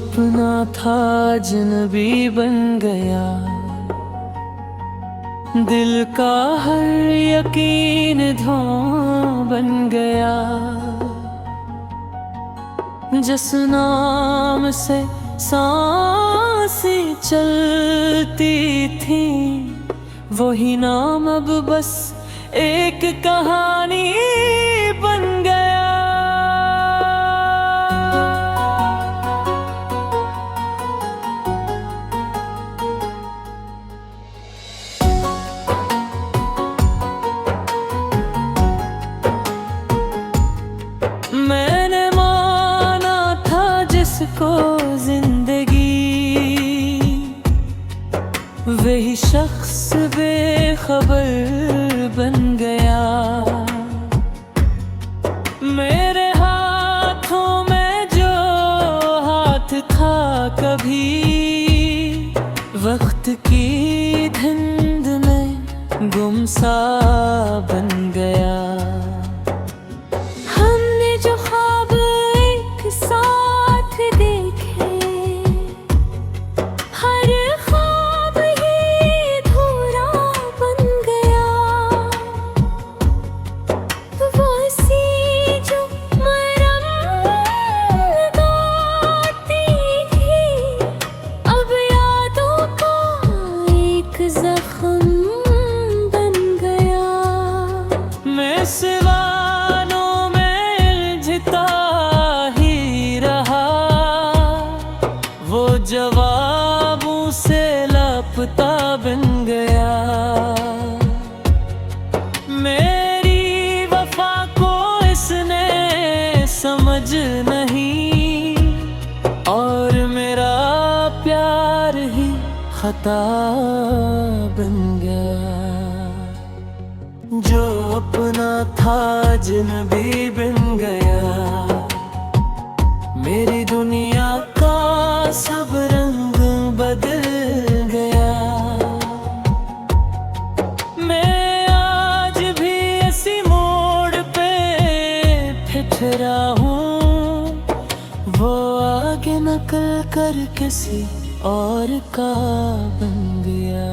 अपना था अजनबी बन गया। दिल का हर यकीन धों बन गया। जिस नाम से सांसें चलती थी, वही नाम अब बस एक कहानी बन गया। मैंने माना था जिसको जिंदगी, वही शख्स बेखबर बन गया। मेरे हाथों में जो हाथ था कभी, वक्त की धुंध में गुम सा बन गया। सिवानों में उलझता ही रहा, वो जवाबों से लापता बन गया। मेरी वफा को इसने समझ नहीं, और मेरा प्यार ही खता बन गया। जो अपना था अजनबी बन गया, मेरी दुनिया का सब रंग बदल गया। मैं आज भी इसी मोड़ पे ठहरा हूँ, वो आगे नकल कर किसी और का बन गया।